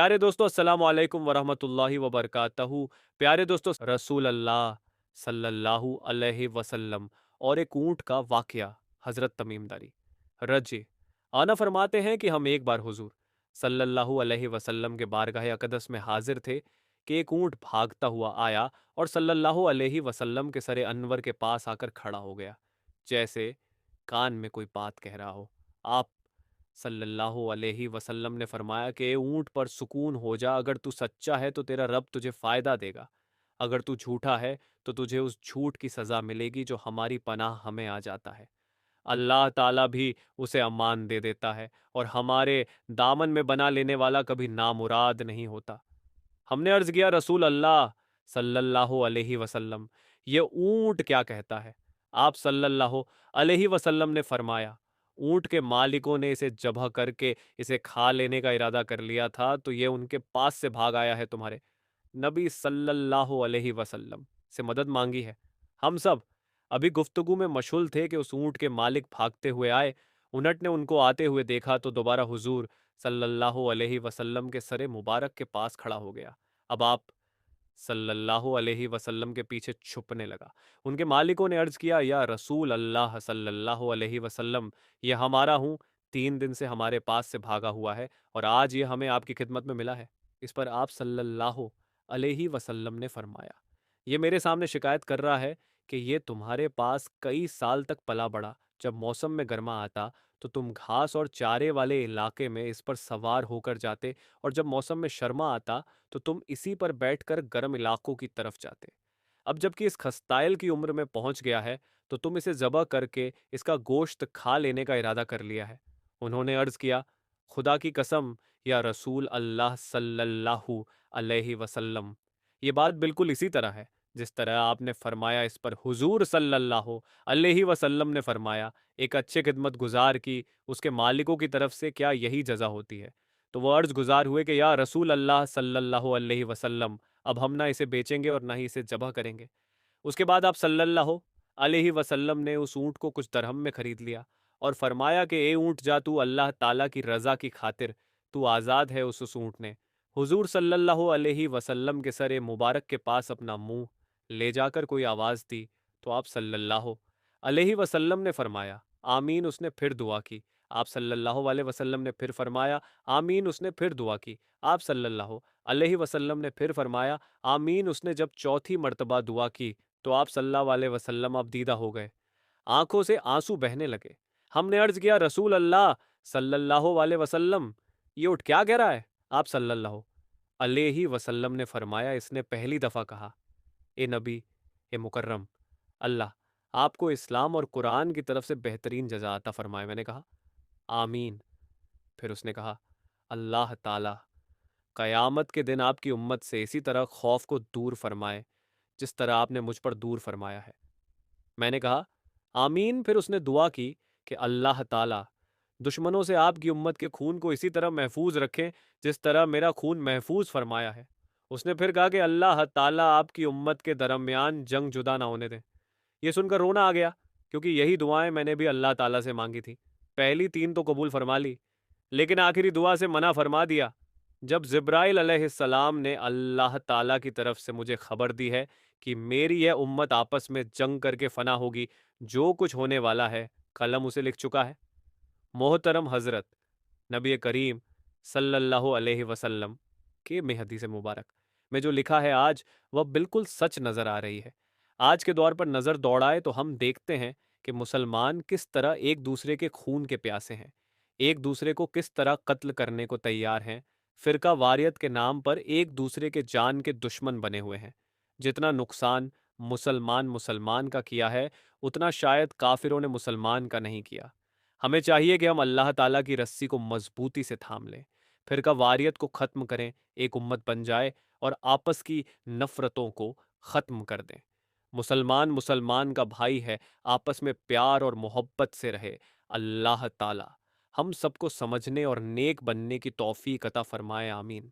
پیارے دوستو السلام علیکم ورحمۃ اللہ وبرکاتہ۔ پیارے دوستو، رسول اللہ صلی اللہ علیہ وسلم اور ایک اونٹ کا واقعہ۔ حضرت تمیم داری رضی آنا فرماتے ہیں کہ ہم ایک بار حضور صلی اللہ علیہ وسلم کے بارگاہ اقدس میں حاضر تھے کہ ایک اونٹ بھاگتا ہوا آیا اور صلی اللہ علیہ وسلم کے سر انور کے پاس آ کر کھڑا ہو گیا، جیسے کان میں کوئی بات کہہ رہا ہو۔ آپ صلی اللہ علیہ وسلم نے فرمایا کہ اے اونٹ پر سکون ہو جا، اگر تو سچا ہے تو تیرا رب تجھے فائدہ دے گا، اگر تو جھوٹا ہے تو تجھے اس جھوٹ کی سزا ملے گی جو ہماری پناہ ہمیں آ جاتا ہے۔ اللہ تعالیٰ بھی اسے امان دے دیتا ہے اور ہمارے دامن میں بنا لینے والا کبھی نامراد نہیں ہوتا۔ ہم نے عرض کیا رسول اللہ صلی اللہ علیہ وسلم، یہ اونٹ کیا کہتا ہے؟ آپ صلی اللہ علیہ وسلم نے فرمایا، اونٹ کے مالکوں نے اسے ذبح کر کے اسے کھا لینے کا ارادہ کر لیا تھا تو یہ ان کے پاس سے بھاگ آیا ہے، تمہارے نبی صلی اللہ علیہ وسلم سے مدد مانگی ہے۔ ہم سب ابھی گفتگو میں مشغول تھے کہ اس اونٹ کے مالک بھاگتے ہوئے آئے۔ اونٹ نے ان کو آتے ہوئے دیکھا تو دوبارہ حضور صلی اللہ علیہ وسلم کے سر مبارک کے پاس کھڑا ہو گیا۔ اب آپ صلی اللہ علیہ وسلم کے پیچھے چھپنے لگا۔ ان کے مالکوں نے عرض کیا، یا رسول اللہ صلی اللہ علیہ وسلم، یہ ہمارا ہوں 3 دن سے ہمارے پاس سے بھاگا ہوا ہے اور آج یہ ہمیں آپ کی خدمت میں ملا ہے۔ اس پر آپ صلی اللہ علیہ وسلم نے فرمایا، یہ میرے سامنے شکایت کر رہا ہے کہ یہ تمہارے پاس کئی سال تک پلا بڑھا، جب موسم میں گرما آتا تو تم گھاس اور چارے والے علاقے میں اس پر سوار ہو کر جاتے، اور جب موسم میں شرما آتا تو تم اسی پر بیٹھ کر گرم علاقوں کی طرف جاتے۔ اب جب کہ اس خستائل کی عمر میں پہنچ گیا ہے تو تم اسے ذبح کر کے اس کا گوشت کھا لینے کا ارادہ کر لیا ہے۔ انہوں نے عرض کیا، خدا کی قسم یا رسول اللہ صلی اللہ علیہ وسلم، یہ بات بالکل اسی طرح ہے جس طرح آپ نے فرمایا۔ اس پر حضور صلی اللہ علیہ وسلم نے فرمایا، ایک اچھے خدمت گزار کی اس کے مالکوں کی طرف سے کیا یہی جزا ہوتی ہے؟ تو وہ عرض گزار ہوئے کہ یا رسول اللہ صلی اللہ علیہ وسلم، اب ہم نہ اسے بیچیں گے اور نہ ہی اسے ذبح کریں گے۔ اس کے بعد آپ صلی اللہ علیہ وسلم نے اس اونٹ کو کچھ درہم میں خرید لیا اور فرمایا کہ اے اونٹ، جا تو اللہ تعالیٰ کی رضا کی خاطر تو آزاد ہے۔ اس اونٹ نے حضور صلی اللہ علیہ وسلم کے سر مبارک کے پاس اپنا منہ لے جا کر کوئی آواز دی تو آپ صلی اللہ علیہ وسلم نے فرمایا آمین۔ اس نے پھر دعا کی، آپ صلی اللہ علیہ وسلم نے پھر فرمایا آمین۔ اس نے پھر دعا کی، آپ صلی اللہ علیہ وسلم نے پھر فرمایا آمین۔ اس نے جب چوتھی مرتبہ دعا کی تو آپ صلی اللہ علیہ وسلم اب دیدہ ہو گئے، آنکھوں سے آنسو بہنے لگے۔ ہم نے عرض کیا رسول اللہ صلی اللہ علیہ وسلم، یہ اٹھ کیا کہہ رہا ہے؟ آپ صلی اللہ علیہ وسلم نے فرمایا، اس نے پہلی دفعہ کہا، اے نبی، اے مکرم، اللہ آپ کو اسلام اور قرآن کی طرف سے بہترین جزا عطا فرمائے۔ میں نے کہا آمین۔ پھر اس نے کہا، اللہ تعالی قیامت کے دن آپ کی امت سے اسی طرح خوف کو دور فرمائے جس طرح آپ نے مجھ پر دور فرمایا ہے۔ میں نے کہا آمین۔ پھر اس نے دعا کی کہ اللہ تعالی دشمنوں سے آپ کی امت کے خون کو اسی طرح محفوظ رکھیں جس طرح میرا خون محفوظ فرمایا ہے۔ اس نے پھر کہا کہ اللہ تعالی آپ کی امت کے درمیان جنگ جدا نہ ہونے دیں۔ یہ سن کر رونا آ گیا، کیونکہ یہی دعائیں میں نے بھی اللہ تعالیٰ سے مانگی تھی۔ پہلی 3 تو قبول فرما لی، لیکن آخری دعا سے منع فرما دیا۔ جب جبرائیل علیہ السلام نے اللہ تعالیٰ کی طرف سے مجھے خبر دی ہے کہ میری یہ امت آپس میں جنگ کر کے فنا ہوگی، جو کچھ ہونے والا ہے قلم اسے لکھ چکا ہے۔ محترم حضرت نبی کریم صلی اللہ علیہ وسلم کے میں حدیث مبارک میں جو لکھا ہے آج، وہ بالکل سچ نظر آ رہی ہے۔ آج کے دور پر نظر دوڑائے تو ہم دیکھتے ہیں کہ مسلمان کس طرح ایک دوسرے کے خون کے پیاسے ہیں، ایک دوسرے کو کس طرح قتل کرنے کو تیار ہیں، فرقہ واریت کے نام پر ایک دوسرے کے جان کے دشمن بنے ہوئے ہیں۔ جتنا نقصان مسلمان کا کیا ہے، اتنا شاید کافروں نے مسلمان کا نہیں کیا۔ ہمیں چاہیے کہ ہم اللہ تعالیٰ کی رسی کو مضبوطی سے تھام لیں، فرقہ واریت کو ختم کریں، ایک امت بن جائے اور آپس کی نفرتوں کو ختم کر دیں۔ مسلمان کا بھائی ہے، آپس میں پیار اور محبت سے رہے۔ اللہ تعالیٰ ہم سب کو سمجھنے اور نیک بننے کی توفیق عطا فرمائے، آمین۔